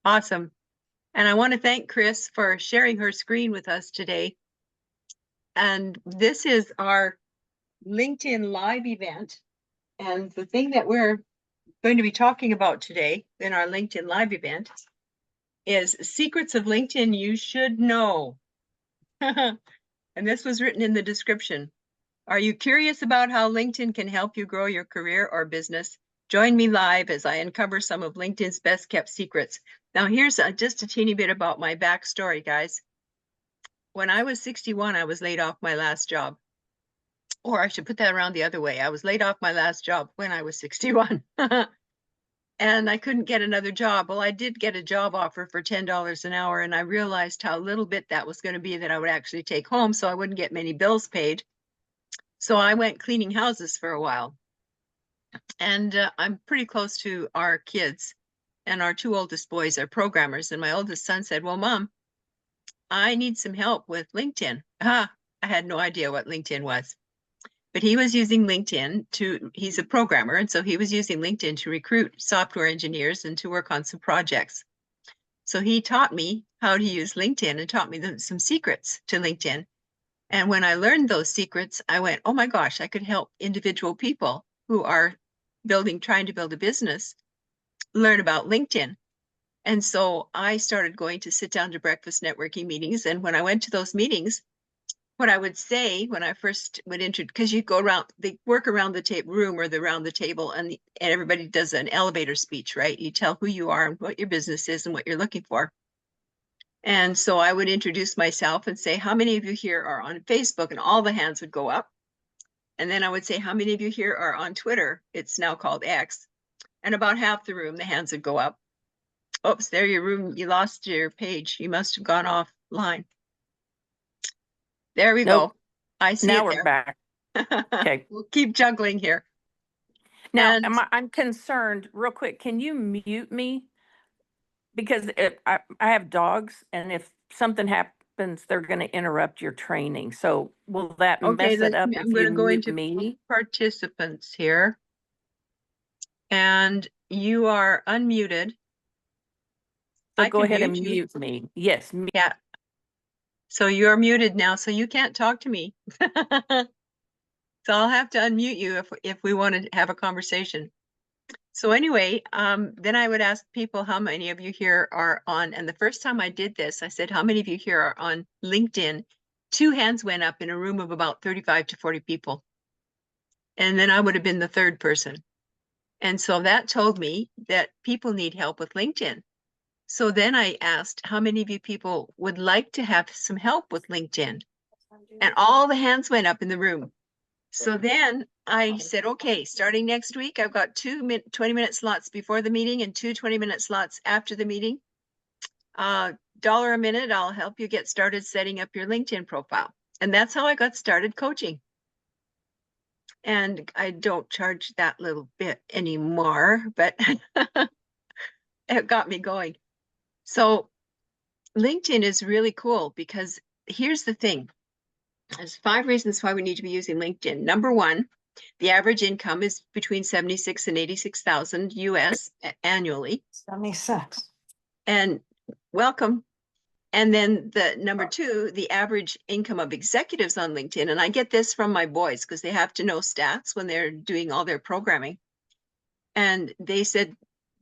Awesome. And I want to thank Chris for sharing her screen with us today. And this is our LinkedIn Live event. And the thing that we're going to be talking about today in our LinkedIn Live event is secrets of LinkedIn you should know. And this was written in the description. Are you curious about how LinkedIn can help you grow your career or business? Join me live as I uncover some of LinkedIn's best kept secrets. Now, here's just a teeny bit about my backstory, guys. When I was 61, I was laid off my last job. Or I should put that around the other way. I was laid off my last job when I was 61. And I couldn't get another job. Well, I did get a job offer for $10 an hour, and I realized how little bit that was going to be that I would actually take home, so I wouldn't get many bills paid. So I went cleaning houses for a while. And I'm pretty close to our kids, and our two oldest boys are programmers. And my oldest son said, well, Mom, I need some help with LinkedIn. I had no idea what LinkedIn was. But he was using LinkedIn he's a programmer, and so he was using LinkedIn to recruit software engineers and to work on some projects. So he taught me how to use LinkedIn and taught me some secrets to LinkedIn. And when I learned those secrets, I went, oh my gosh, I could help individual people who are trying to build a business, learn about LinkedIn. And so I started going to sit down to breakfast networking meetings. And when I went to those meetings, what I would say when I first would because you go around, they work around the room or around the table, and everybody does an elevator speech, right? You tell who you are and what your business is and what you're looking for. And so I would introduce myself and say, how many of you here are on Facebook? And all the hands would go up. And then I would say, how many of you here are on Twitter? It's now called X. And about half the room, the hands would go up. Oops, there you lost your page. You must have gone offline. There we go. I see now it we're there. back. Okay. We'll keep juggling here. Now, I'm concerned, real quick, can you mute me? Because I have dogs, and if something happens, they're going to interrupt your training. So will that mess it up I'm going to go into me? Participants here. And you are unmuted. So go ahead and mute me. Yes. Yeah. So you're muted now, so you can't talk to me. So I'll have to unmute you if we want to have a conversation. So anyway, then I would ask people how many of you here are on, and the first time I did this, I said, how many of you here are on LinkedIn? 2 hands went up in a room of about 35 to 40 people. And then I would have been the third person. And so that told me that people need help with LinkedIn. So then I asked, how many of you people would like to have some help with LinkedIn? And all the hands went up in the room. So then I said, okay, starting next week, I've got 2 20-minute slots before the meeting and 2 20-minute slots after the meeting. $1 a minute, I'll help you get started setting up your LinkedIn profile. And that's how I got started coaching. And I don't charge that little bit anymore, but it got me going. So LinkedIn is really cool because here's the thing. There's 5 reasons why we need to be using LinkedIn. Number 1, the average income is between 76 and 86,000 US annually. 76. And welcome. And then the number 2, the average income of executives on LinkedIn. And I get this from my boys because they have to know stats when they're doing all their programming. And they said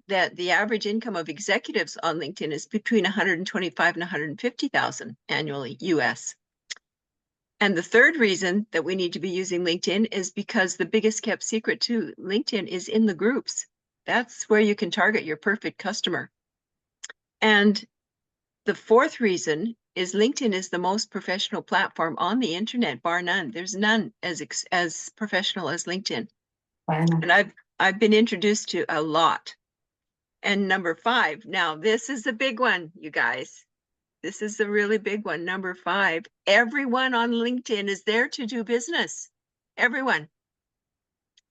that the average income of executives on LinkedIn is between 125 and 150,000 annually US. And the third reason that we need to be using LinkedIn is because the biggest kept secret to LinkedIn is in the groups. That's where you can target your perfect customer. And the fourth reason is LinkedIn is the most professional platform on the internet, bar none. There's none as professional as LinkedIn. And I've been introduced to a lot. And number 5, now this is a big one, you guys. This is a really big one. Number 5, everyone on LinkedIn is there to do business. Everyone.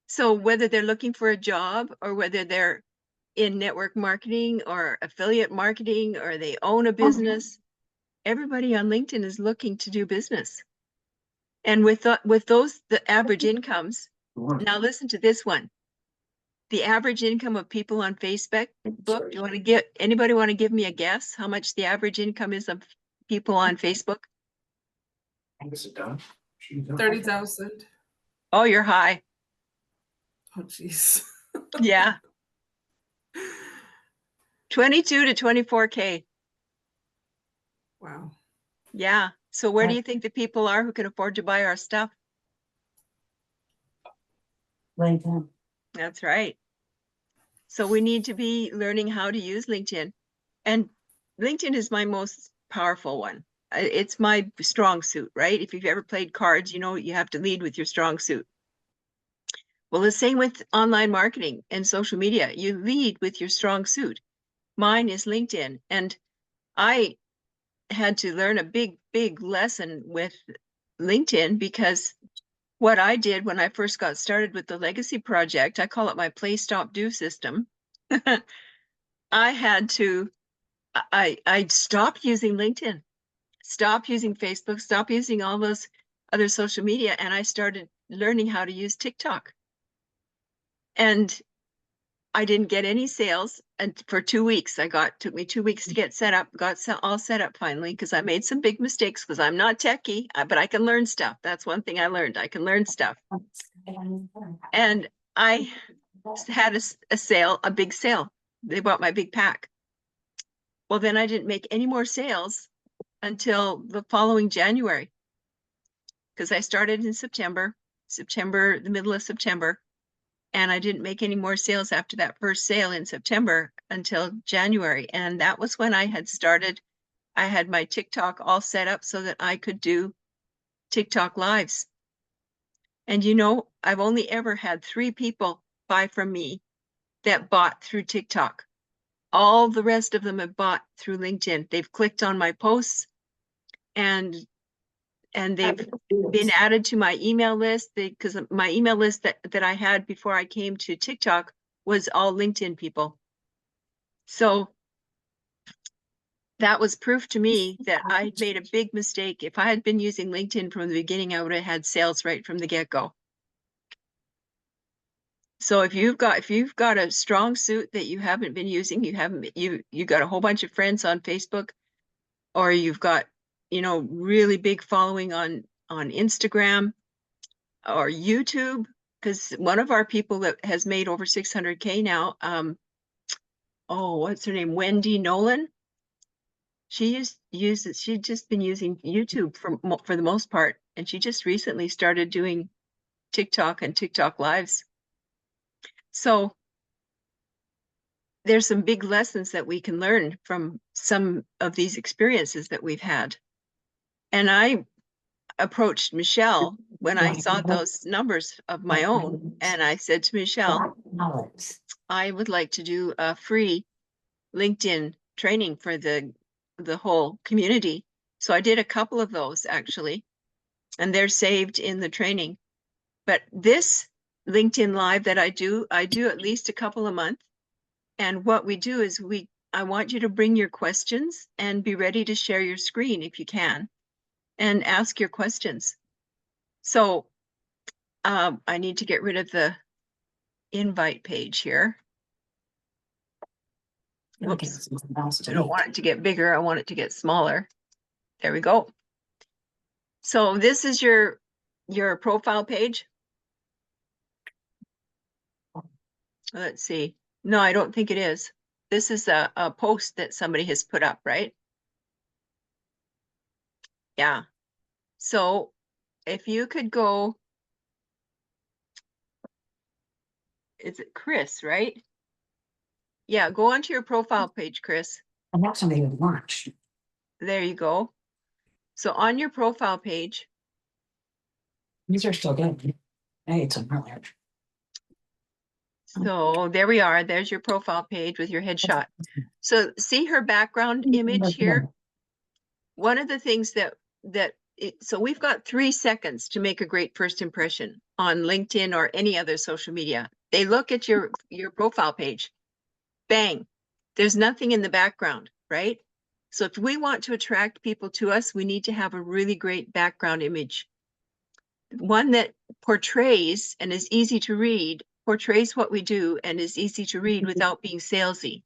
So whether they're looking for a job or whether they're in network marketing or affiliate marketing or they own a business, everybody on LinkedIn is looking to do business. And with the average incomes, now listen to this one. the average income of people on Facebook? Do you want to get, anybody want to give me a guess how much the average income is of people on Facebook? 30,000. Oh, you're high. Oh, jeez. Yeah. 22 to 24K. Wow. Yeah. So where do you think the people are who can afford to buy our stuff? LinkedIn. That's right. So we need to be learning how to use LinkedIn. And LinkedIn is my most powerful one. It's my strong suit, right? If you've ever played cards, you know you have to lead with your strong suit. Well, the same with online marketing and social media. You lead with your strong suit. Mine is LinkedIn. And I had to learn a big, big lesson with LinkedIn, because what I did when I first got started with the Legacy Project, I call it my play, stop, do system. I had to, I stopped using LinkedIn, stopped using Facebook, stopped using all those other social media, and I started learning how to use TikTok. And I didn't get any sales, and for 2 weeks, took me 2 weeks to get set up, all set up finally, because I made some big mistakes, because I'm not techie, but I can learn stuff. That's one thing I learned. I can learn stuff. And I had a sale, a big sale. They bought my big pack. Well, then I didn't make any more sales until the following January, because I started in September, the middle of September. And I didn't make any more sales after that first sale in September until January. And that was when I had started. I had my TikTok all set up so that I could do TikTok lives. And you know, I've only ever had 3 people buy from me that bought through TikTok. All the rest of them have bought through LinkedIn. They've clicked on my posts and they've been added to my email list, because my email list that I had before I came to TikTok was all LinkedIn people. So that was proof to me that I made a big mistake. If I had been using LinkedIn from the beginning, I would have had sales right from the get-go. So if you've got a strong suit that you haven't been using, you got a whole bunch of friends on Facebook, or you've got, you know, really big following on Instagram or YouTube, because one of our people that has made over 600K now, oh, what's her name? Wendy Nolan. She's just been using YouTube for the most part, and she just recently started doing TikTok and TikTok lives. So there's some big lessons that we can learn from some of these experiences that we've had. And I approached Michelle when I saw those numbers of my own, and I said to Michelle, I would like to do a free LinkedIn training for the whole community. So I did a couple of those actually, and they're saved in the training. But this LinkedIn Live that I do at least a couple a month. And what we do is I want you to bring your questions and be ready to share your screen if you can, and ask your questions. So I need to get rid of the invite page here. Whoops. I don't want it to get bigger. I want it to get smaller. There we go. So this is your profile page. Let's see. No, I don't think it is. This is a post that somebody has put up, right? Yeah. So if you could go, is it Chris, right? Yeah, go onto your profile page, Chris. And that's somebody with lunch. There you go. So on your profile page. These are still good. I ate some earlier. So there we are. There's your profile page with your headshot. So see her background image here. One of the things so we've got 3 seconds to make a great first impression on LinkedIn or any other social media. They look at your profile page. Bang. There's nothing in the background, right? So if we want to attract people to us, we need to have a really great background image. One that portrays and is easy to read portrays what we do and is easy to read without being salesy.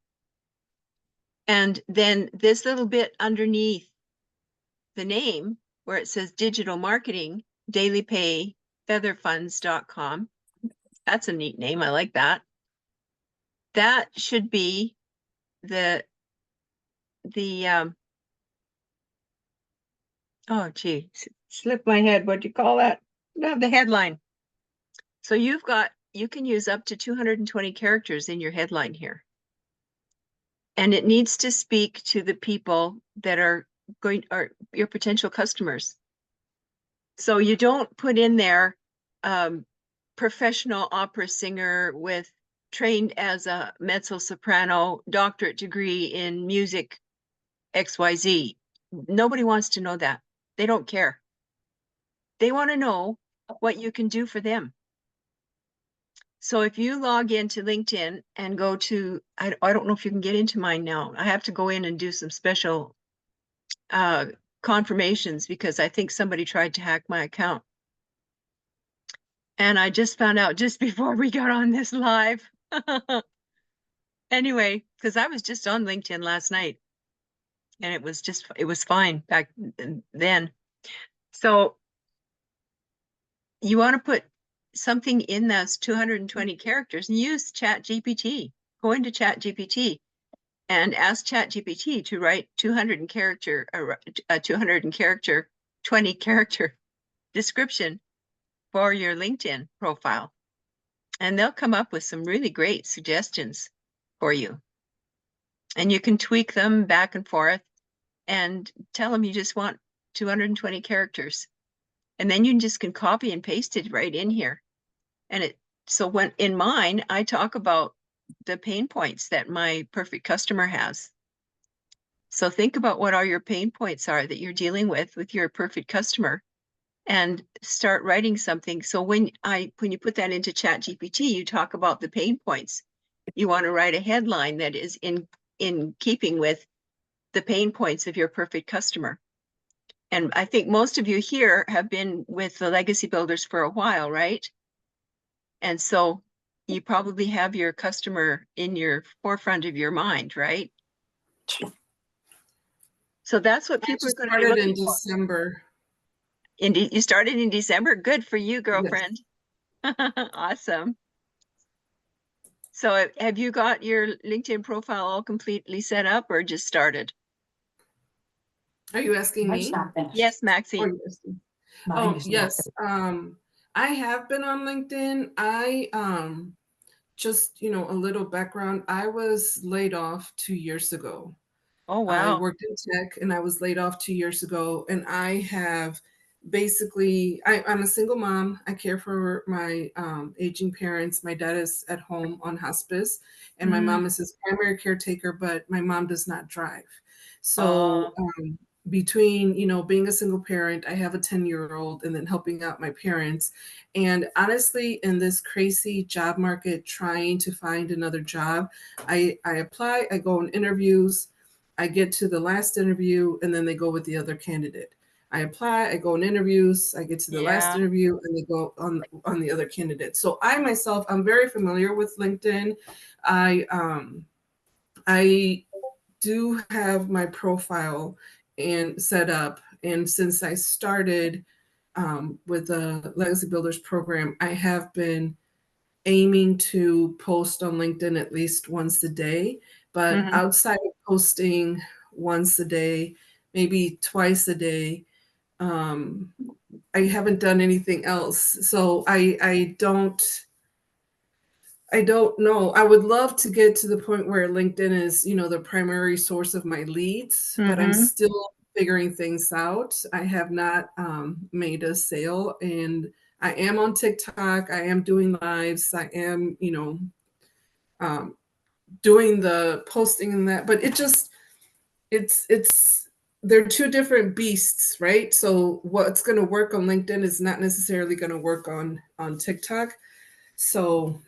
And then this little bit underneath the name where it says digital marketing, daily pay, featherfunds.com. That's a neat name. I like that. That should be the oh gee, slipped my head. What do you call that? No, the headline. So you can use up to 220 characters in your headline here. And it needs to speak to the people that are your potential customers. So you don't put in there professional opera singer with trained as a mezzo soprano, doctorate degree in music XYZ. Nobody wants to know that. They don't care. They want to know what you can do for them. So if you log into LinkedIn and go to, I don't know if you can get into mine now. I have to go in and do some special confirmations because I think somebody tried to hack my account. And I just found out just before we got on this live. Anyway, because I was just on LinkedIn last night and it was fine back then. So you want to put something in those 220 characters and use ChatGPT. Go into ChatGPT and ask ChatGPT to write 20 character 20 character description for your LinkedIn profile. And they'll come up with some really great suggestions for you. And you can tweak them back and forth and tell them you just want 220 characters. And then you just can copy and paste it right in here. And so when in mine, I talk about the pain points that my perfect customer has. So think about what all your pain points are that you're dealing with your perfect customer and start writing something. So when you put that into ChatGPT, you talk about the pain points. You want to write a headline that is in keeping with the pain points of your perfect customer. And I think most of you here have been with the Legacy Builders for a while, right? And so you probably have your customer in your forefront of your mind, right? So that's what people are going to be looking for. December. Indeed, you started in December. Good for you, girlfriend. Yes. Awesome. So have you got your LinkedIn profile all completely set up or just started? Are you asking me? Yes, Maxine. Oh, yes. I have been on LinkedIn. I just, a little background. I was laid off 2 years ago. Oh, I wow. worked in tech and I was laid off 2 years ago. And I have basically, I'm a single mom. I care for my aging parents. My dad is at home on hospice and my mom is his primary caretaker, but my mom does not drive. So between, being a single parent, I have a 10-year-old and then helping out my parents. And honestly, in this crazy job market, trying to find another job, I apply, I go on interviews, I get to the last interview, and then they go with the other candidate. I apply, I go on interviews, I get to the last interview, and they go on the other candidate. So I myself, I'm very familiar with LinkedIn. I do have my profile and set up. And since I started with the Legacy Builders program, I have been aiming to post on LinkedIn at least once a day. But outside of posting once a day, maybe twice a day, I haven't done anything else. So I don't know. I would love to get to the point where LinkedIn is, the primary source of my leads, but I'm still figuring things out. I have not made a sale, and I am on TikTok. I am doing lives. I am, doing the posting and that, but they're two different beasts, right? So what's going to work on LinkedIn is not necessarily going to work on TikTok. So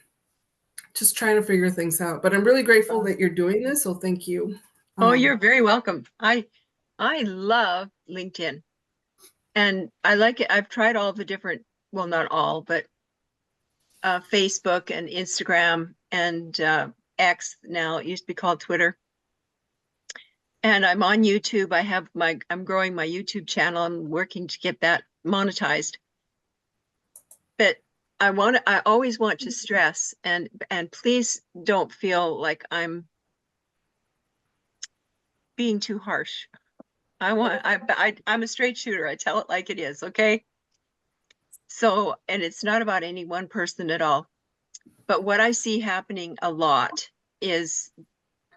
just trying to figure things out, but I'm really grateful that you're doing this. So thank you. Oh, you're very welcome. I love LinkedIn and I like it. I've tried all the different, well, not all, but Facebook and Instagram and X now. It used to be called Twitter. And I'm on YouTube. I'm growing my YouTube channel. I'm working to get that monetized. But I always want to stress, and please don't feel like I'm being too harsh. I'm a straight shooter. I tell it like it is, okay? So, and it's not about any one person at all. But what I see happening a lot is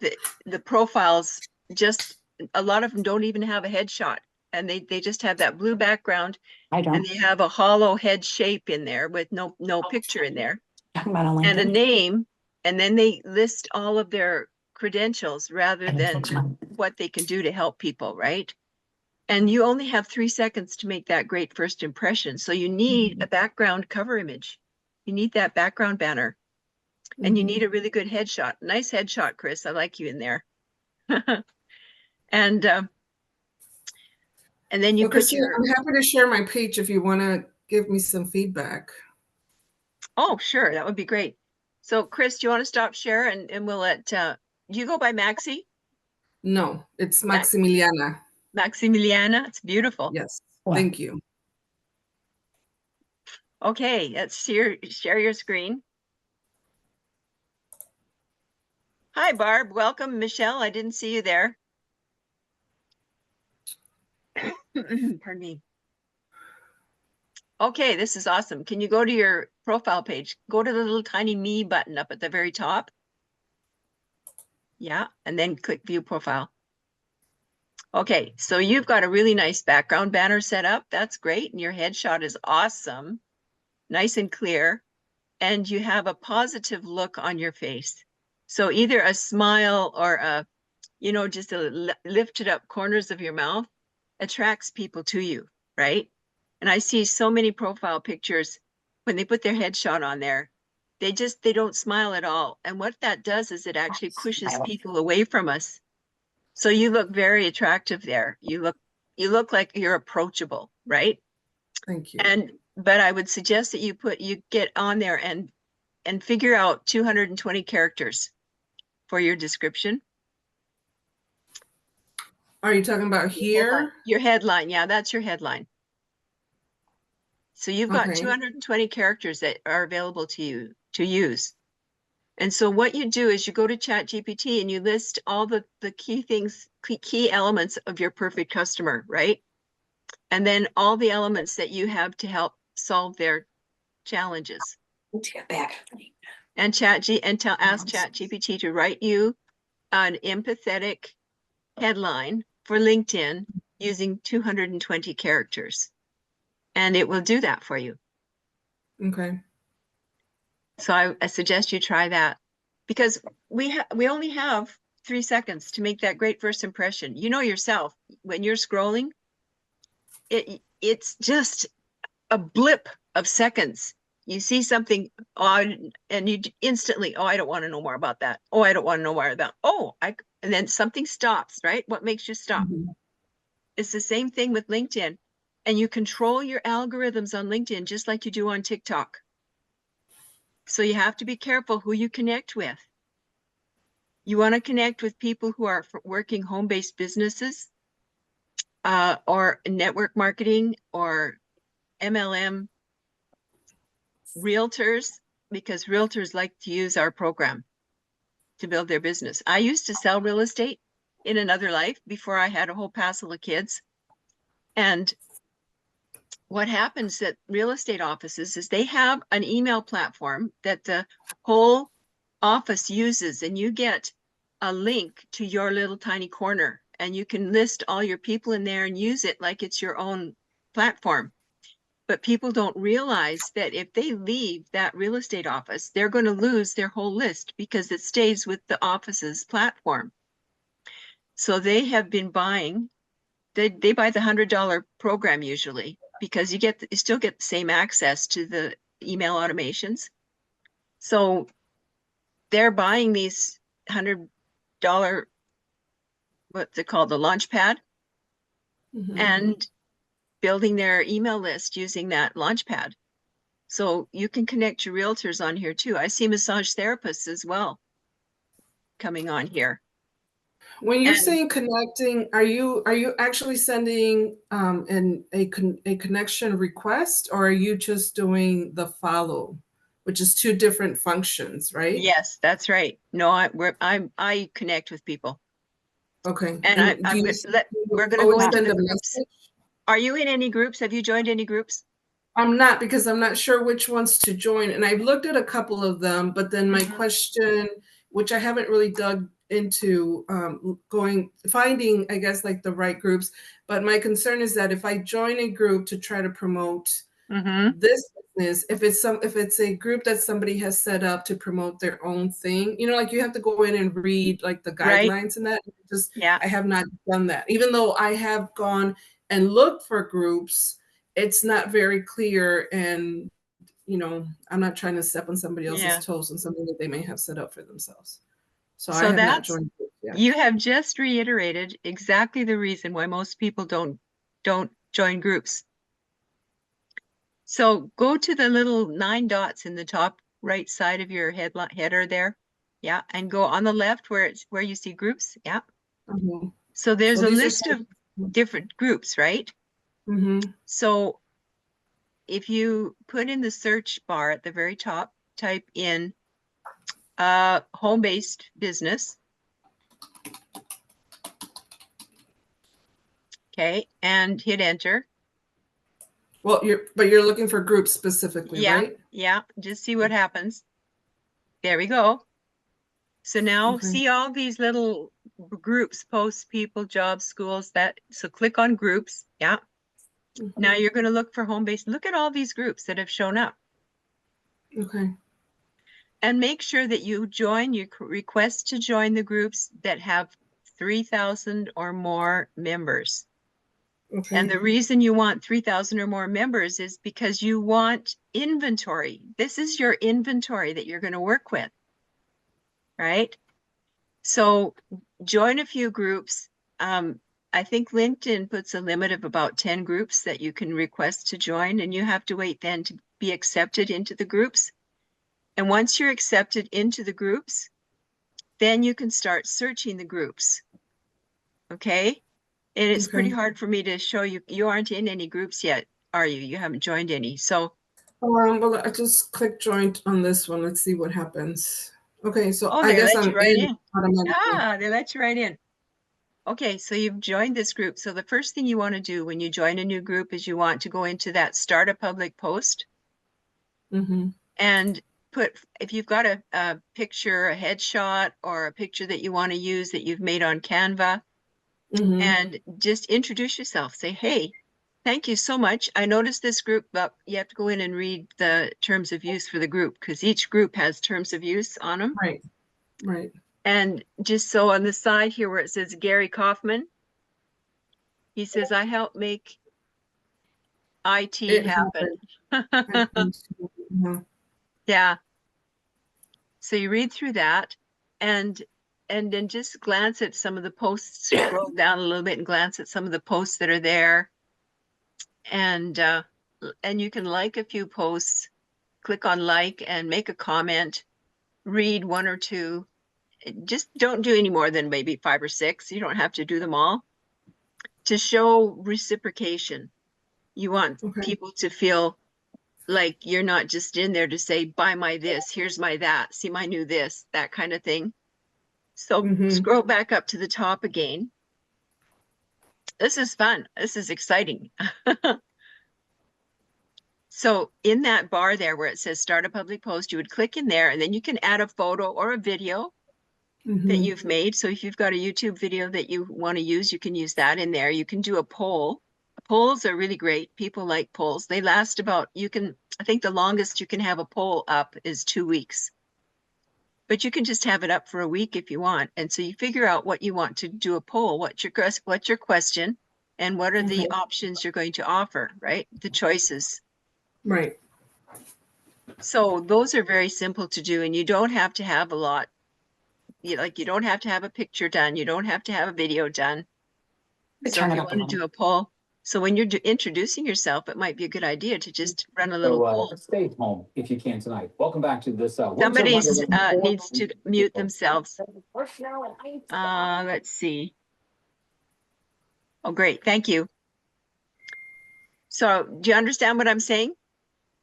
the profiles, just a lot of them don't even have a headshot, and they just have that blue background, and they have a hollow head shape in there with no picture in there, and a name, and then they list all of their credentials rather than what they can do to help people, right? And you only have 3 seconds to make that great first impression. So you need a background cover image. You need that background banner. And you need a really good headshot. Nice headshot, Chris. I like you in there. And then you put your... I'm happy to share my page if you want to give me some feedback. Oh, sure. That would be great. So, Chris, do you want to stop share and we'll let... do you go by Maxi? No, it's Maximiliana. Maximiliana. It's beautiful. Yes. Thank you. Okay, let's share your screen. Hi, Barb. Welcome. Michelle, I didn't see you there. Pardon me. Okay, this is awesome. Can you go to your profile page? Go to the little tiny me button up at the very top. Yeah, and then click view profile. Okay, so you've got a really nice background banner set up. That's great. And your headshot is awesome. Nice and clear. And you have a positive look on your face. So either a smile or a, just a lifted up corners of your mouth attracts people to you, right? And I see so many profile pictures when they put their headshot on there, they don't smile at all. And what that does is it actually pushes people away from us. So you look very attractive there. You look like you're approachable, right? Thank you. But I would suggest that you get on there and figure out 220 characters for your description. Are you talking about here? Your headline. Yeah, that's your headline. So you've got 220 characters that are available to you to use. And so what you do is you go to ChatGPT and you list all the key elements of your perfect customer, right? And then all the elements that you have to help solve their challenges. Let's get back. And ask ChatGPT to write you an empathetic headline for LinkedIn using 220 characters. And it will do that for you. Okay. So I suggest you try that, because we only have 3 seconds to make that great first impression. You know yourself, when you're scrolling, it's just a blip of seconds. You see something odd and you instantly, oh, I don't want to know more about that. Oh, I don't want to know more about that. And then something stops, right? What makes you stop? It's the same thing with LinkedIn. And you control your algorithms on LinkedIn just like you do on TikTok. So you have to be careful who you connect with. You want to connect with people who are working home-based businesses or network marketing or MLM realtors, because realtors like to use our program to build their business. I used to sell real estate in another life before I had a whole passel of kids. And what happens at real estate offices is they have an email platform that the whole office uses, and you get a link to your little tiny corner, and you can list all your people in there and use it like it's your own platform. But people don't realize that if they leave that real estate office, they're going to lose their whole list because it stays with the office's platform. So they have been buying, they buy the $100 program usually, because you still get the same access to the email automations. So they're buying these $100, what's it called, the launch pad, and building their email list using that launch pad. So you can connect your realtors on here too. I see massage therapists as well coming on here. When you're And- saying connecting, are you actually sending a connection request, or are you just doing the follow, which is two different functions, right? Yes, that's right. No, I connect with people. Okay. And do you we're gonna always go into send the a groups. message? Are you in any groups? Have you joined any groups? I'm not, because I'm not sure which ones to join. And I've looked at a couple of them, but then my Mhm. question, which I haven't really dug into, finding, I guess, like the right groups. But my concern is that if I join a group to try to promote Mm-hmm. this business, if it's a group that somebody has set up to promote their own thing, like you have to go in and read like the Right. guidelines and that. Yeah. I have not done that. Even though I have gone and looked for groups, it's not very clear, and I'm not trying to step on somebody else's Yeah. toes on something that they may have set up for themselves. So I So have not that's, joined groups yet. you have just reiterated exactly the reason why most people don't join groups. So go to the little 9 dots in the top right side of your header there. Yeah. And go on the left where you see groups. Yeah. Mhm. So there's So a these are list of different groups, right? Mhm. So if you put in the search bar at the very top, type in home-based business. Okay, and hit enter. Well, you're looking for groups specifically, Yeah, right? yeah, just see what happens. There we go. So now Okay. see all these little groups, posts, people, jobs, schools, so click on groups. Yeah. Mhm. Now you're going to look for home-based. Look at all these groups that have shown up. Okay. And make sure that you request to join the groups that have 3,000 or more members. Okay. And the reason you want 3,000 or more members is because you want inventory. This is your inventory that you're going to work with, right? So join a few groups. I think LinkedIn puts a limit of about 10 groups that you can request to join, and you have to wait then to be accepted into the groups. And once you're accepted into the groups, then you can start searching the groups. Okay? And it's pretty hard for me to show you. You aren't in any groups yet, are you? You haven't joined any. So well, I just click join on this one. Let's see what happens. Okay, so I they guess let I'm you right in in. automatically. They let you right in. Okay, so you've joined this group. So the first thing you want to do when you join a new group is you want to go into that start a public post Mm-hmm. and if you've got a picture, a headshot, or a picture that you want to use that you've made on Canva, Mm-hmm. and just introduce yourself. Say, hey, thank you so much. I noticed this group, but you have to go in and read the terms of use for the group because each group has terms of use on them. Right. Right. And just so on the side here where it says Gary Kaufman, he says, I help make IT happen. Yeah. So you read through that and then just glance at some of the posts, scroll down a little bit and glance at some of the posts that are there. And you can like a few posts, click on like and make a comment, read one or two. Just don't do any more than maybe 5 or 6. You don't have to do them all. To show reciprocation, you want people to feel like you're not just in there to say, buy my this, here's my that, see my new this, that kind of thing. So scroll back up to the top again. This is fun. This is exciting. So in that bar there where it says start a public post, you would click in there and then you can add a photo or a video that you've made. So if you've got a YouTube video that you want to use, you can use that in there. You can do a poll. Polls are really great. People like polls. They last about, I think the longest you can have a poll up is 2 weeks. But you can just have it up for a week if you want. And so you figure out what you want to do a poll. What's your question? And what are the options you're going to offer, right? The choices. Right. So those are very simple to do, and you don't have to have a lot. You don't have to have a picture done. You don't have to have a video done. So if you want to do a poll, So when you're introducing yourself, it might be a good idea to just run a little poll. Stay home if you can tonight. Welcome back to this. Somebody needs to mute themselves. Let's see. Oh, great. Thank you. So do you understand what I'm saying?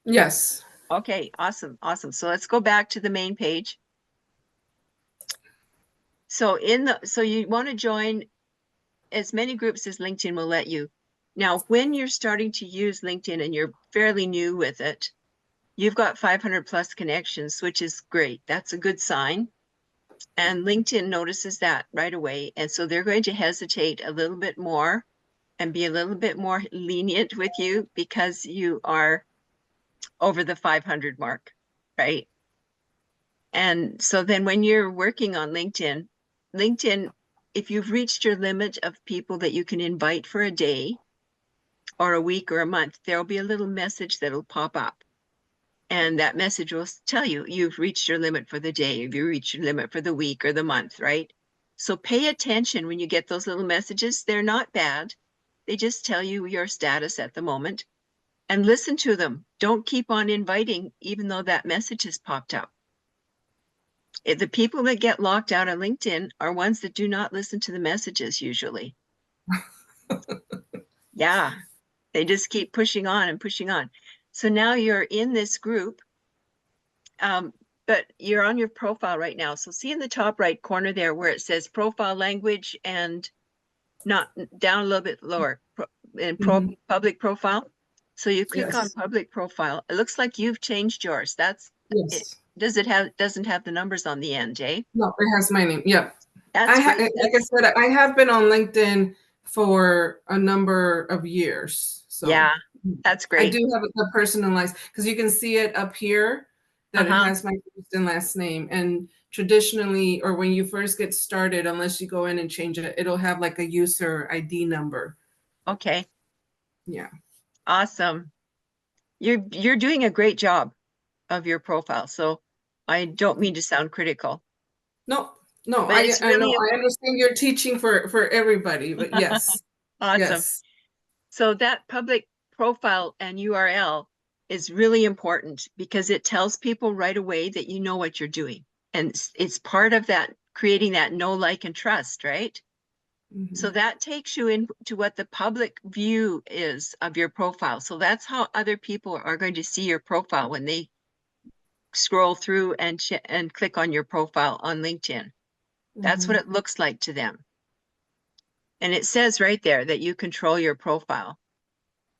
Yes. Okay, awesome. Awesome. So let's go back to the main page. So you want to join as many groups as LinkedIn will let you. Now, when you're starting to use LinkedIn and you're fairly new with it, you've got 500 plus connections, which is great. That's a good sign. And LinkedIn notices that right away. And so they're going to hesitate a little bit more and be a little bit more lenient with you because you are over the 500 mark, right? And so then when you're working on LinkedIn, if you've reached your limit of people that you can invite for a day or a week or a month, there'll be a little message that'll pop up. And that message will tell you, you've reached your limit for the day, if you reach your limit for the week or the month, right? So pay attention when you get those little messages. They're not bad. They just tell you your status at the moment. And listen to them. Don't keep on inviting, even though that message has popped up. The people that get locked out on LinkedIn are ones that do not listen to the messages usually. Yeah, they just keep pushing on and pushing on. So now you're in this group, but you're on your profile right now. So see in the top right corner there where it says profile language and not down a little bit lower public profile. So you click on public profile. It looks like you've changed yours. That's it. Doesn't have the numbers on the end, eh? No, it has my name. Yep. That's like I said, I have been on LinkedIn for a number of years. So yeah, that's great. I do have it personalized because you can see it up here that it has my first and last name. And traditionally, or when you first get started, unless you go in and change it, it'll have like a user ID number. Okay. Yeah. Awesome. You're doing a great job of your profile. So I don't mean to sound critical. No, but I know. I understand you're teaching for everybody, but yes. Awesome. Yes. So that public profile and URL is really important because it tells people right away that you know what you're doing. And it's part of that, creating that know, like, and trust, right? Mm-hmm. So that takes you into what the public view is of your profile. So that's how other people are going to see your profile when they scroll through and click on your profile on LinkedIn. That's what it looks like to them. And it says right there that you control your profile.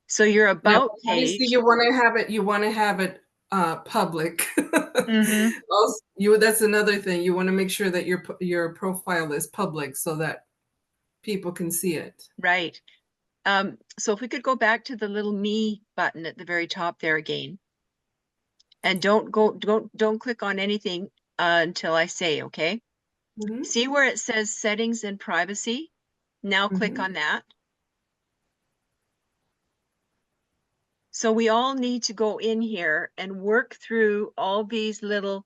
So your about page. You want to have it public. Also, that's another thing. You want to make sure that your profile is public so that people can see it. Right. So if we could go back to the little me button at the very top there again. And don't click on anything until I say, okay? See where it says settings and privacy? Now click on that. So we all need to go in here and work through all these little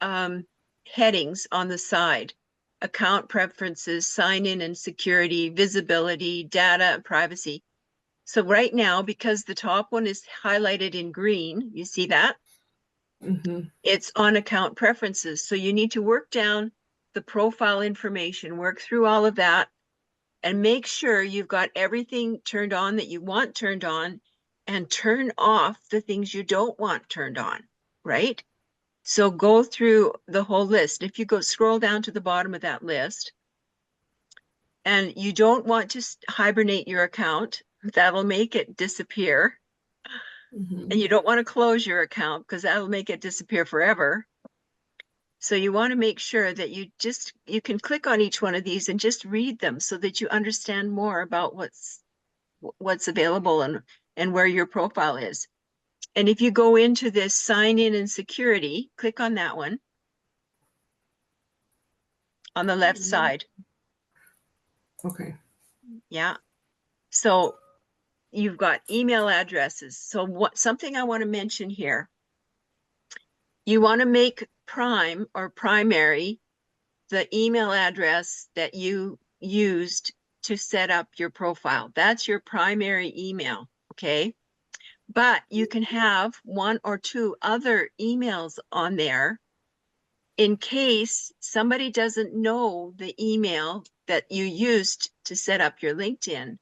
headings on the side. Account preferences, sign in and security, visibility, data, and privacy. So right now, because the top one is highlighted in green, you see that? It's on account preferences. So you need to work down the profile information, work through all of that, and make sure you've got everything turned on that you want turned on, and turn off the things you don't want turned on, right? So go through the whole list. If you go scroll down to the bottom of that list, and you don't want to hibernate your account, that'll make it disappear. And you don't want to close your account because that'll make it disappear forever. So you want to make sure that you can click on each one of these and just read them so that you understand more about what's available and where your profile is. And if you go into this sign in and security, click on that one on the left side. Okay. Yeah. So you've got email addresses. So something I want to mention here, you want to make prime or primary the email address that you used to set up your profile. That's your primary email, okay? But you can have one or two other emails on there in case somebody doesn't know the email that you used to set up your LinkedIn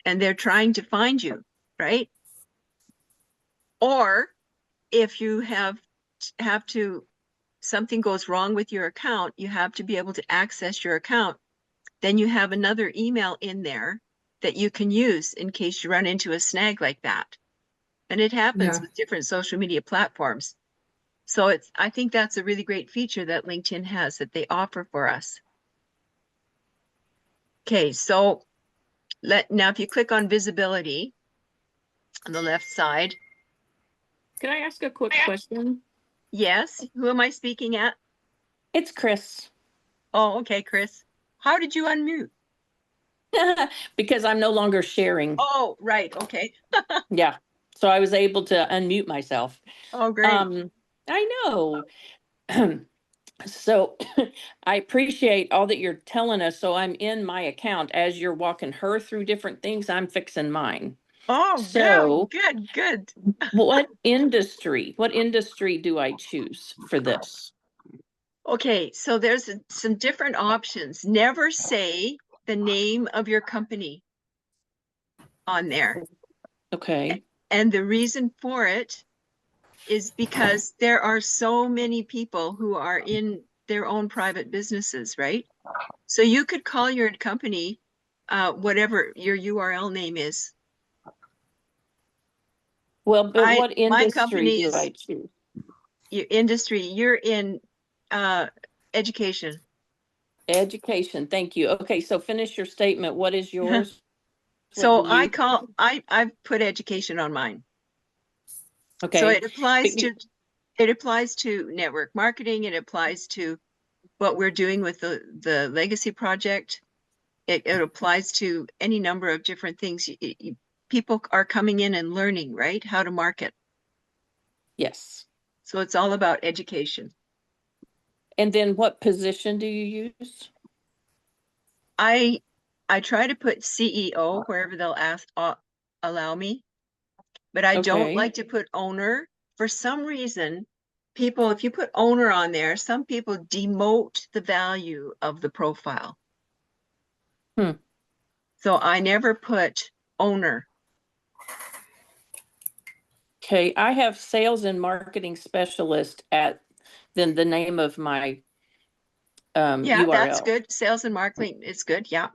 and they're trying to find you, right? Or if you have to, something goes wrong with your account, you have to be able to access your account, then you have another email in there that you can use in case you run into a snag like that. And it happens Yeah. with different social media platforms. So I think that's a really great feature that LinkedIn has that they offer for us. Okay, so now if you click on visibility on the left side. Can I ask a quick question? Yes, who am I speaking at? It's Chris. Oh, okay, Chris. How did you unmute? Because I'm no longer sharing. Oh, right, okay. Yeah. So I was able to unmute myself. Oh, great. I know. So I appreciate all that you're telling us. So I'm in my account as you're walking her through different things. I'm fixing mine. Oh, So good. what industry do I choose for this? Okay, so there's some different options. Never say the name of your company on there. Okay. And the reason for it is because there are so many people who are in their own private businesses, right? So you could call your company whatever your URL name is. Well, but what My industry company do is I choose? your industry. You're in education. Education. Thank you. Okay, so finish your statement. What is yours? So What do you? I've put education on mine. Okay. So it applies to network marketing. It applies to what we're doing with the legacy project. It applies to any number of different things. People are coming in and learning, right? How to market. Yes. So it's all about education. And then what position do you use? I try to put CEO wherever they'll allow me, but I don't Okay. like to put owner. For some reason, if you put owner on there, some people demote the value of the profile. So I never put owner. Okay, I have sales and marketing specialist at then the name of my Yeah, URL. that's good. Sales and marketing is good. Yeah.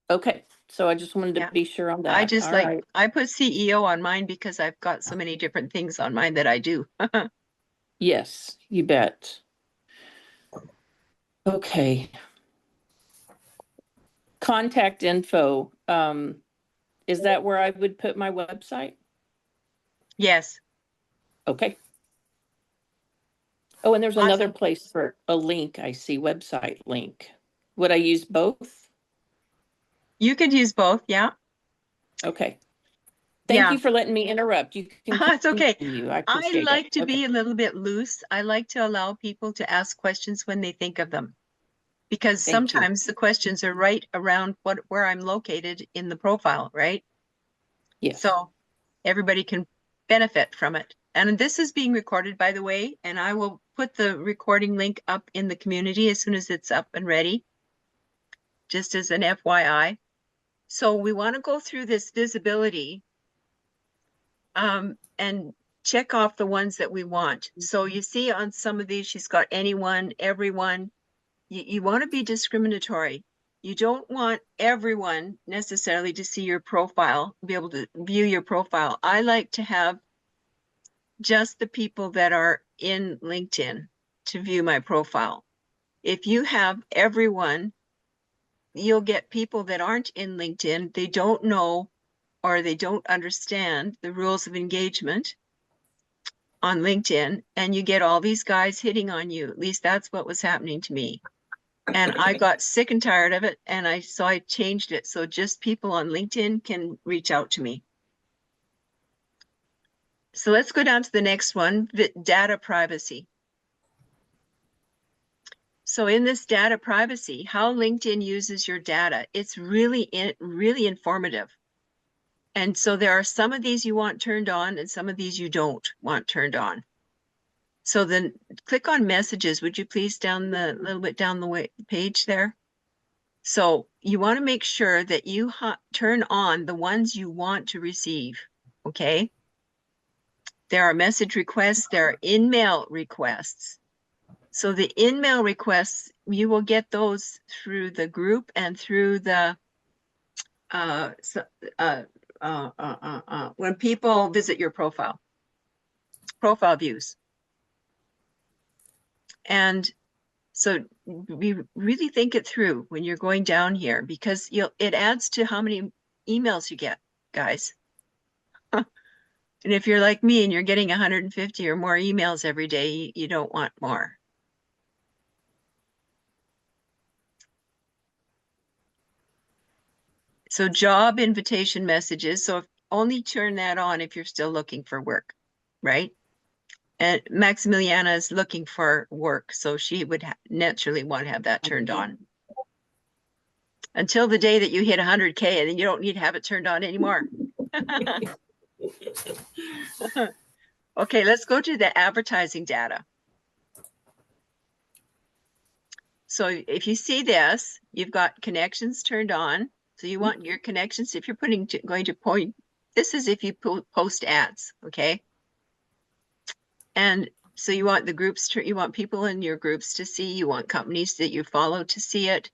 Okay, so I just wanted to Yeah. be sure on that. I just All right. I put CEO on mine because I've got so many different things on mine that I do. Yes, you bet. Okay. Contact info. Is that where I would put my website? Yes. Okay. Oh, and there's another Awesome. place for a link. I see website link. Would I use both? You could use both. Yeah. Okay. Thank Yeah. you for letting me interrupt. You can It's okay. continue. I I appreciate like it. to Okay. be a little bit loose. I like to allow people to ask questions when they think of them, because Thank you. sometimes the questions are right around where I'm located in the profile, right? Yes. So everybody can benefit from it. And this is being recorded, by the way, and I will put the recording link up in the community as soon as it's up and ready, just as an FYI. So we want to go through this visibility and check off the ones that we want. So you see on some of these, she's got anyone, everyone. You want to be discriminatory. You don't want everyone necessarily to see your profile, be able to view your profile. I like to have just the people that are in LinkedIn to view my profile. If you have everyone, you'll get people that aren't in LinkedIn. They don't know or they don't understand the rules of engagement on LinkedIn, and you get all these guys hitting on you. At least that's what was happening to me. And I got sick and tired of it. And I changed it. So just people on LinkedIn can reach out to me. So let's go down to the next one, data privacy. So in this data privacy, how LinkedIn uses your data, it's really informative. And so there are some of these you want turned on and some of these you don't want turned on. So then click on messages, would you please, down the little bit down the page there. So you want to make sure that you turn on the ones you want to receive, okay? There are message requests, there are in-mail requests. So the in-mail requests, you will get those through the group and through the when people visit your profile views. And so we really think it through when you're going down here, because it adds to how many emails you get, guys. And if you're like me and you're getting 150 or more emails every day, you don't want more. So job invitation messages. So only turn that on if you're still looking for work, right? And Maximiliana is looking for work, so she would naturally want to have that turned on. Until the day that you hit 100K, and then you don't need to have it turned on anymore. Okay, let's go to the advertising data. So if you see this, you've got connections turned on. So you want your connections, if you're going to point, this is if you post ads, okay? And so you want the groups, you want people in your groups to see, you want companies that you follow to see it.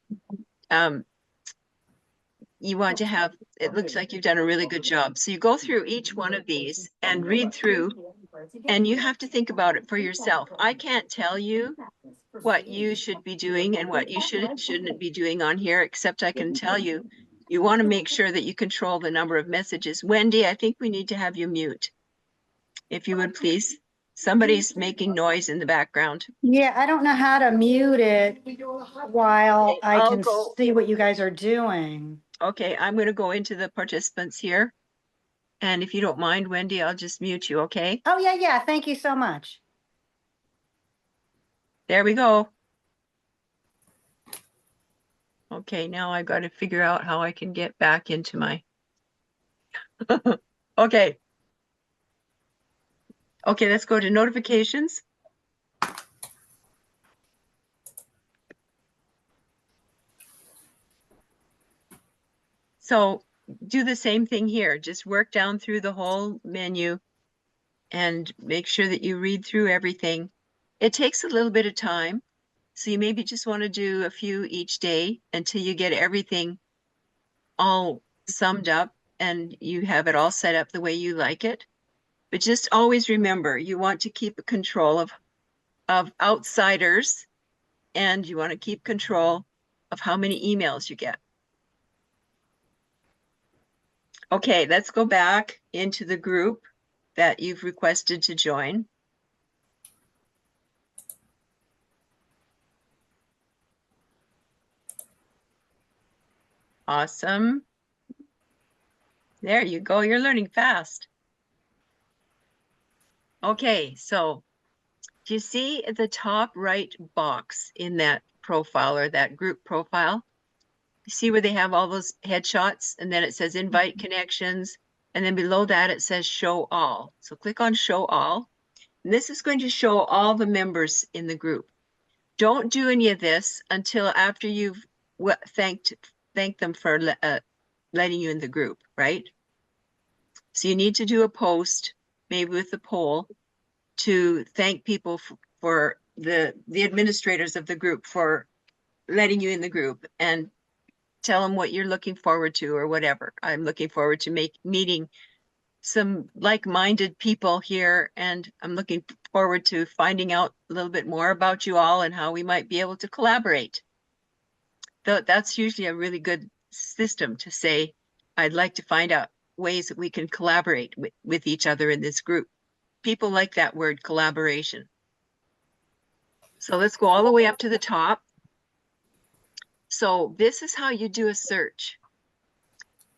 You want to have, it looks like you've done a really good job. So you go through each one of these and read through, and you have to think about it for yourself. I can't tell you what you should be doing and what you shouldn't be doing on here, except I can tell you, you want to make sure that you control the number of messages. Wendy, I think we need to have you mute, if you would please. Somebody's making noise in the background. Yeah, I don't know how to mute it while Okay, I can see what you guys are doing. Okay, I'm going to go into the participants here. And if you don't mind, Wendy, I'll just mute you, okay? Oh, yeah, yeah. Thank you so much. There we go. Okay, now I've got to figure out how I can get back into my... Okay. Okay, let's go to notifications. So do the same thing here. Just work down through the whole menu and make sure that you read through everything. It takes a little bit of time. So you maybe just want to do a few each day until you get everything all summed up and you have it all set up the way you like it. But just always remember, you want to keep control of outsiders, and you want to keep control of how many emails you get. Okay, let's go back into the group that you've requested to join. Awesome. There you go. You're learning fast. Okay, so do you see at the top right box in that profile or that group profile? You see where they have all those headshots, and then it says invite connections, and then below that it says show all. So click on show all, and this is going to show all the members in the group. Don't do any of this until after you've thanked them for letting you in the group, right? So you need to do a post, maybe with the poll, to thank people for the administrators of the group for letting you in the group, and tell them what you're looking forward to or whatever. I'm looking forward to meeting some like-minded people here, and I'm looking forward to finding out a little bit more about you all and how we might be able to collaborate. That's usually a really good system to say, I'd like to find out ways that we can collaborate with each other in this group. People like that word, collaboration. So let's go all the way up to the top. So this is how you do a search.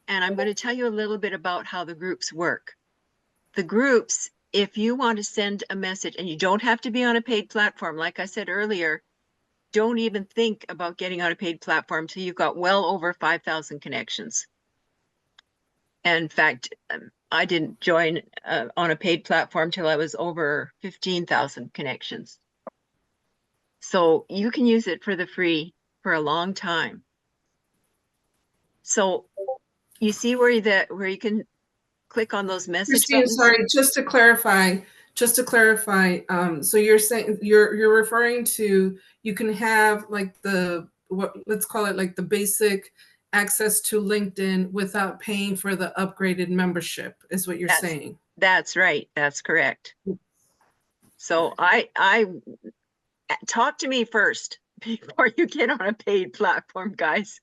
And I'm going to tell you a little bit about how the groups work. The groups, if you want to send a message, and you don't have to be on a paid platform, like I said earlier, don't even think about getting on a paid platform till you've got well over 5,000 connections. And in fact, I didn't join on a paid platform till I was over 15,000 connections. So you can use it for the free for a long time. So you see where you can click on those message Christine, buttons? sorry, just to clarify, so you're saying you're referring to, you can have like let's call it like the basic access to LinkedIn without paying for the upgraded membership, is what you're saying. That's right. That's correct. So I talk to me first before you get on a paid platform, guys.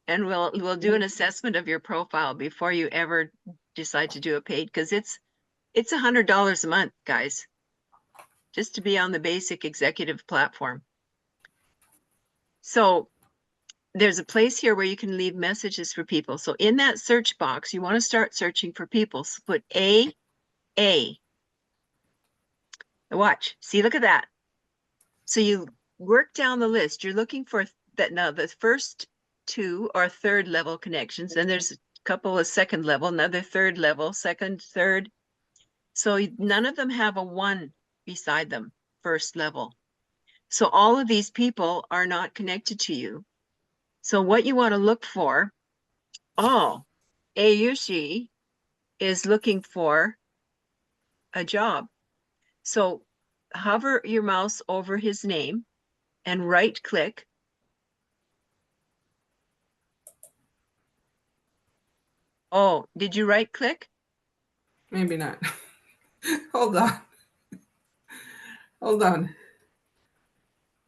And we'll do an assessment of your profile before you ever decide to do a paid, because it's $100 a month, guys, just to be on the basic executive platform. So there's a place here where you can leave messages for people. So in that search box, you want to start searching for people. So put A. Watch, see, look at that. So you work down the list. You're looking for that. Now the first two are third level connections. Then there's a couple of second level, another third level, second, third. So none of them have a 1 beside them, first level. So all of these people are not connected to you. So what you want to look for, Ayushi is looking for a job. So hover your mouse over his name and right click. Oh, did you right click? Maybe not. Hold on. Hold on.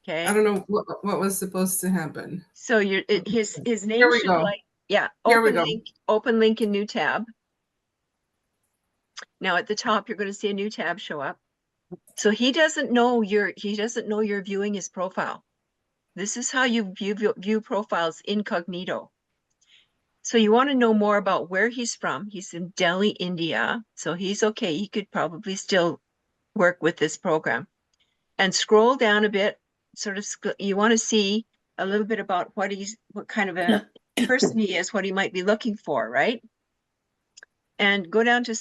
Okay. I don't know what was supposed to happen. So his name Here we should go. yeah, Here we open link in new tab. Now at the top, you're going to see a new tab show up. So he doesn't know you're viewing his profile. This is how you view profiles incognito. So you want to know more about where he's from. He's in Delhi, India. So he's okay. He could probably still work with this program. And scroll down a bit, you want to see a little bit about what kind of a person he is, what he might be looking for, right? And go down to,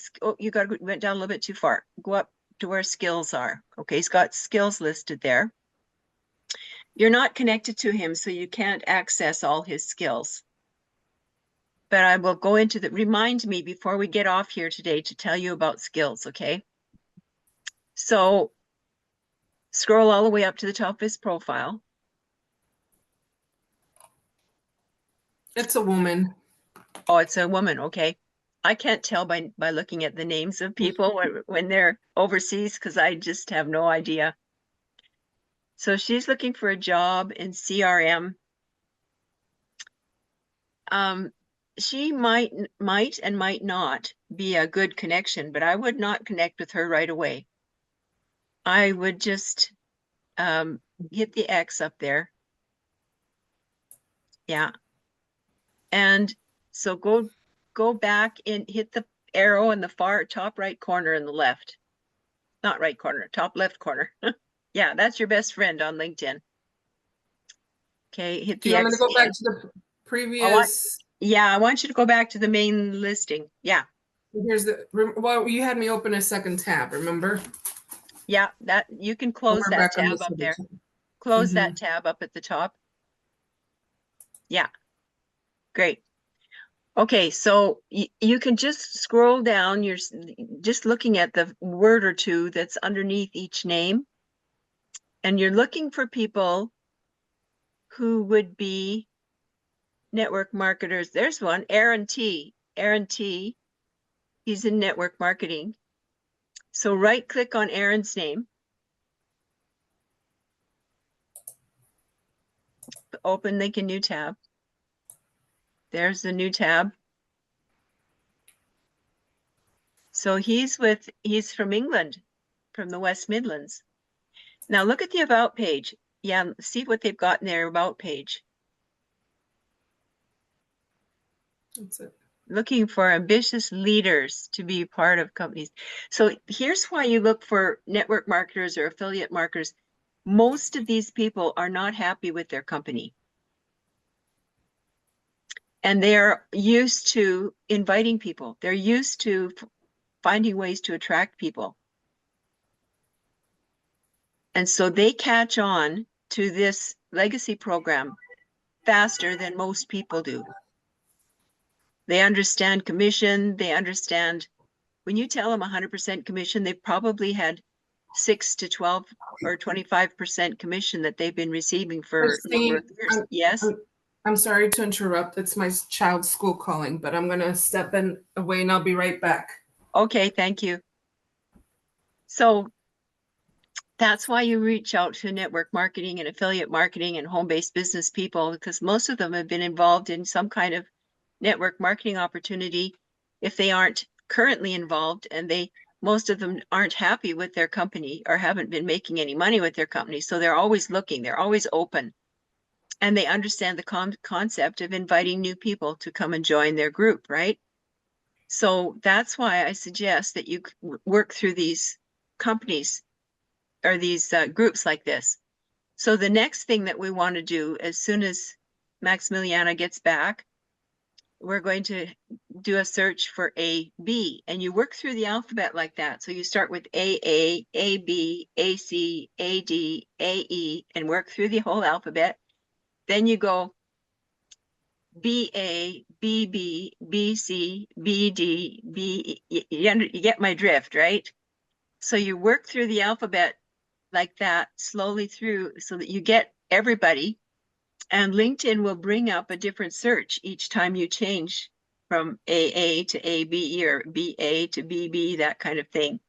went down a little bit too far. Go up to where skills are. Okay, he's got skills listed there. You're not connected to him, so you can't access all his skills. But I will go into remind me before we get off here today to tell you about skills, okay? So scroll all the way up to the top of his profile. It's a woman. Oh, it's a woman, okay. I can't tell by looking at the names of people when they're overseas, because I just have no idea. So she's looking for a job in CRM. She might and might not be a good connection, but I would not connect with her right away. I would just hit the X up there. Yeah. And so go back and hit the arrow in the far top right corner in the left. Not right corner, top left corner. Yeah, that's your best friend on LinkedIn. Okay, hit the X. Do you want me to go back to the previous? I want you to go back to the main listing. Yeah. Here's well, you had me open a second tab, remember? Yeah, that you can close that tab up there. Close that tab up at the top. Yeah, great. Okay, so you can just scroll down. You're just looking at the word or two that's underneath each name. And you're looking for people who would be network marketers. There's one, Aaron T. Aaron T. He's in network marketing. So right click on Aaron's name. Open link in new tab. There's the new tab. So he's from England, from the West Midlands. Now look at the about page. Yeah, see what they've got in their about page. That's it. Looking for ambitious leaders to be part of companies. So here's why you look for network marketers or affiliate marketers. most of these people are not happy with their company. And they're used to inviting people. They're used to finding ways to attract people. And so they catch on to this legacy program faster than most people do. They understand commission. They understand when you tell them 100% commission, they've probably had 6 to 12 or 25% commission that they've been receiving for a number of years. Yes. I'm sorry to interrupt. It's my child's school calling, but I'm going to step in away and I'll be right back. Okay, thank you. So that's why you reach out to network marketing and affiliate marketing and home-based business people, because most of them have been involved in some kind of network marketing opportunity if they aren't currently involved, and most of them aren't happy with their company or haven't been making any money with their company. So they're always looking, they're always open, and they understand the concept of inviting new people to come and join their group, right? So that's why I suggest that you work through these companies or these groups like this. So the next thing that we want to do as soon as Maximiliana gets back, we're going to do a search for AB, and you work through the alphabet like that. So you start with AA, AB, AC, AD, AE, and work through the whole alphabet. Then you go BA, BB, BC, BD, BE. You get my drift, right? So you work through the alphabet like that slowly through so that you get everybody, and LinkedIn will bring up a different search each time you change from AA to AB or BA to BB, that kind of thing.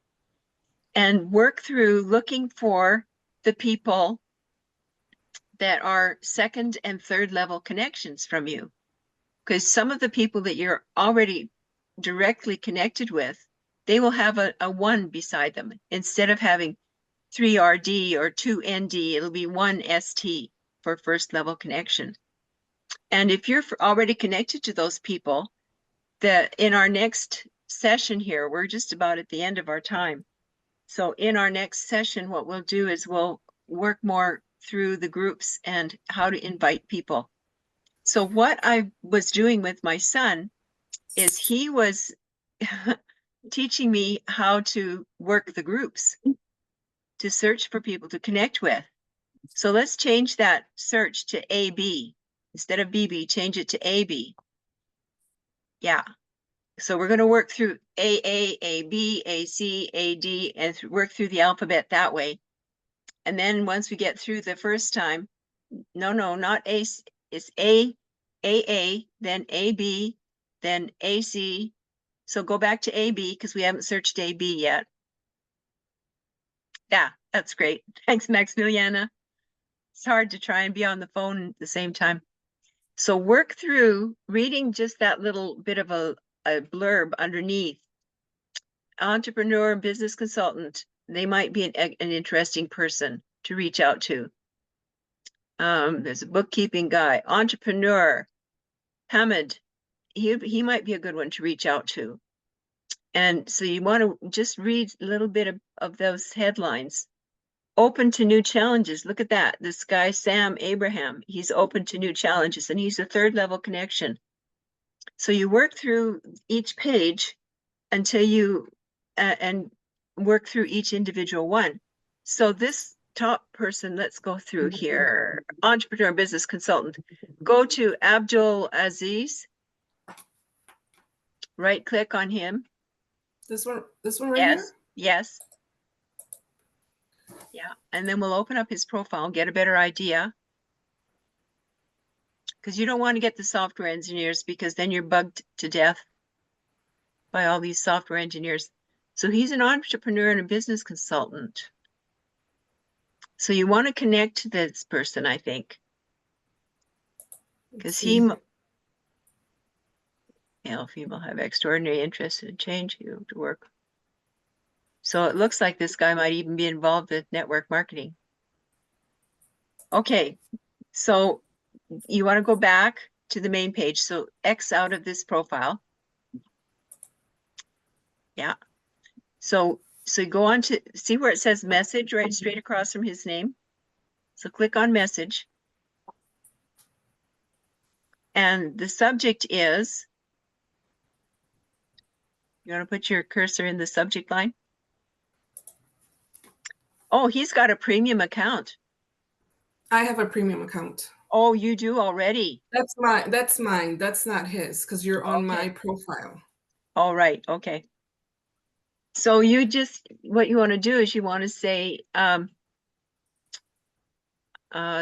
And work through looking for the people that are second and third level connections from you. Because some of the people that you're already directly connected with, they will have a 1 beside them. Instead of having 3 RD or 2 ND, it'll be 1 ST for first level connection. And if you're already connected to those people, in our next session here, we're just about at the end of our time. So in our next session, what we'll do is we'll work more through the groups and how to invite people. So what I was doing with my son is he was teaching me how to work the groups, to search for people to connect with. So let's change that search to AB. Instead of BB, change it to AB. Yeah. So we're going to work through AA, AB, AC, AD, and work through the alphabet that way. And then once we get through the first time, no, not A, it's AA, then AB, then AC. So go back to AB because we haven't searched AB yet. Yeah, that's great. Thanks, Maximiliana. It's hard to try and be on the phone at the same time. So work through reading just that little bit of a blurb underneath. Entrepreneur, business consultant. They might be an interesting person to reach out to. There's a bookkeeping guy. Entrepreneur. Hamid. He might be a good one to reach out to. And so you want to just read a little bit of those headlines. Open to new challenges. Look at that. This guy, Sam Abraham, he's open to new challenges, and he's a third level connection. So you work through each page until you, and work through each individual one. So this top person, let's go through here. Entrepreneur, business consultant. Go to Abdul Aziz. Right click on him. This one right here? Yes. Yeah, and then we'll open up his profile and get a better idea. Because you don't want to get the software engineers, because then you're bugged to death by all these software engineers. So he's an entrepreneur and a business consultant. So you want to connect to this person, I think. Because male, female, have extraordinary interest in change to work. So it looks like this guy might even be involved with network marketing. Okay, so you want to go back to the main page. So X out of this profile. Yeah. So you go on to see where it says message right straight across from his name. So click on message. And the subject is, you want to put your cursor in the subject line? Oh, he's got a premium account. I have a premium account. Oh, you do already? That's mine. That's not his, because you're on my profile. All right, okay. So you just, what you want to do is you want to say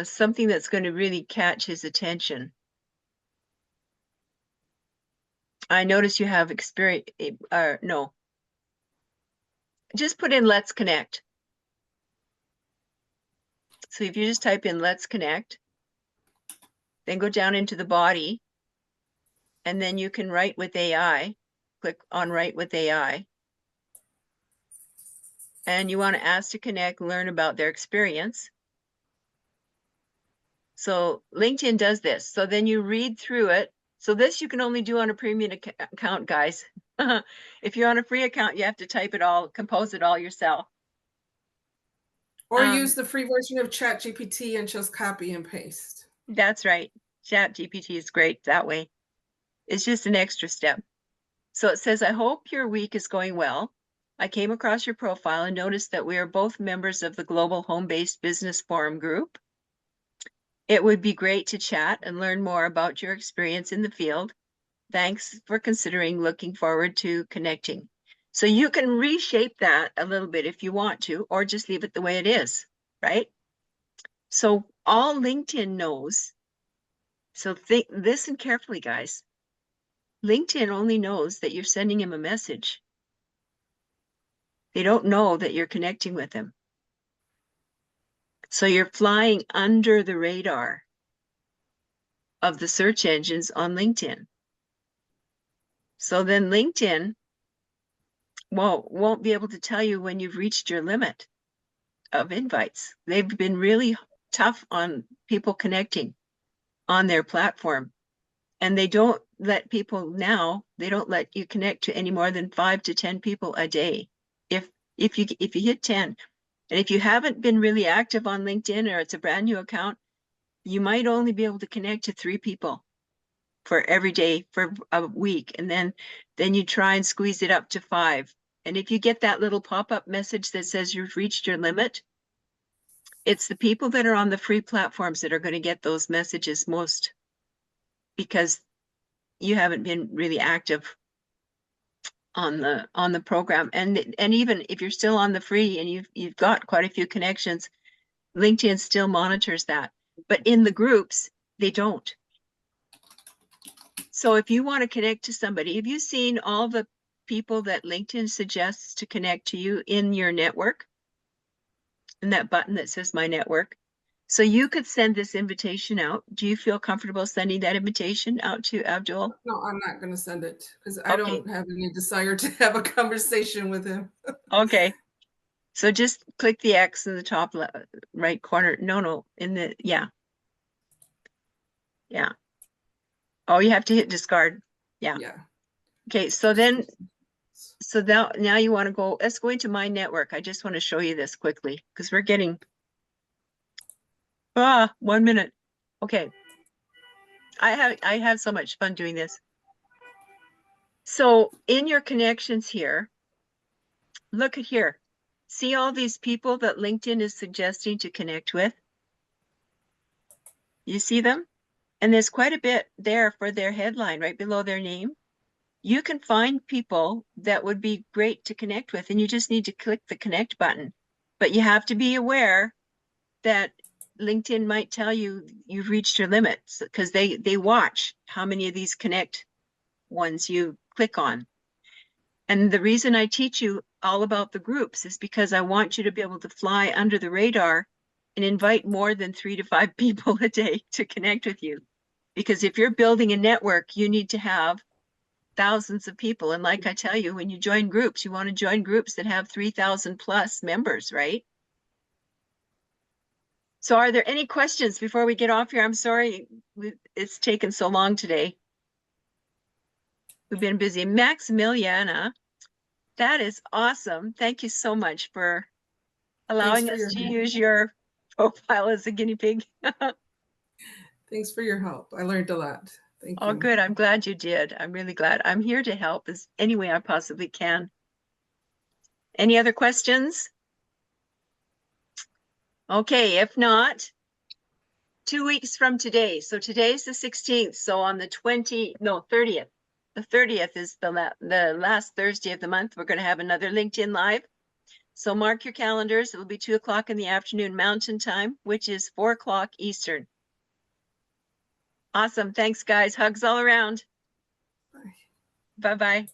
something that's going to really catch his attention. I notice you have experience, no. Just put in let's connect. So if you just type in let's connect, then go down into the body, and then you can write with AI. Click on write with AI. And you want to ask to connect, learn about their experience. So LinkedIn does this. So then you read through it. So this you can only do on a premium account, guys. If you're on a free account, you have to type it all, compose it all yourself. Or use the free version of ChatGPT and just copy and paste. That's right. ChatGPT is great that way. It's just an extra step. So it says, I hope your week is going well. I came across your profile and noticed that we are both members of the Global Home-Based Business Forum group. It would be great to chat and learn more about your experience in the field. Thanks for considering, looking forward to connecting. So you can reshape that a little bit if you want to, or just leave it the way it is, right? So all LinkedIn knows, so listen carefully, guys. LinkedIn only knows that you're sending him a message. They don't know that you're connecting with him. So you're flying under the radar of the search engines on LinkedIn. So then LinkedIn won't be able to tell you when you've reached your limit of invites. They've been really tough on people connecting on their platform. And they don't let people now, they don't let you connect to any more than 5 to 10 people a day. If you hit 10, and if you haven't been really active on LinkedIn or it's a brand new account, you might only be able to connect to 3 people for every day for a week. And then you try and squeeze it up to 5. And if you get that little pop-up message that says you've reached your limit, it's the people that are on the free platforms that are going to get those messages most, because you haven't been really active on the program. And even if you're still on the free and you've got quite a few connections, LinkedIn still monitors that. But in the groups, they don't. So if you want to connect to somebody, have you seen all the people that LinkedIn suggests to connect to you in your network? And that button that says My Network. So you could send this invitation out. Do you feel comfortable sending that invitation out to Abdul? No, I'm not going to send it because I don't have any desire to have a conversation with him. Okay. So just click the X in the top right corner. No, in the, yeah. Oh, you have to hit discard. Yeah. Okay, so then, now you want to go, let's go into My Network. I just want to show you this quickly because we're getting, 1 minute. Okay. I have so much fun doing this. So in your connections here, look at here. See all these people that LinkedIn is suggesting to connect with? You see them? And there's quite a bit there for their headline right below their name. You can find people that would be great to connect with, and you just need to click the connect button. But you have to be aware that LinkedIn might tell you you've reached your limits because they watch how many of these connect ones you click on. And the reason I teach you all about the groups is because I want you to be able to fly under the radar and invite more than 3 to 5 people a day to connect with you. Because if you're building a network, you need to have thousands of people. And like I tell you, when you join groups, you want to join groups that have 3,000 plus members, right? So are there any questions before we get off here? I'm sorry it's taken so long today. We've been busy. Maximiliana, that is awesome. Thank you so much for allowing us to use your profile as a guinea pig. Thanks for your help. I learned a lot. Thank Oh, you. good. I'm glad you did. I'm really glad. I'm here to help as any way I possibly can. Any other questions? Okay, if not, 2 weeks from today. So today's the 16th. So on the 30th. The 30th is the last Thursday of the month. We're going to have another LinkedIn Live. So mark your calendars. It'll be 2 o'clock in the afternoon Mountain Time, which is 4 o'clock Eastern. Awesome. Thanks, guys. Hugs all around. Bye. Bye-bye.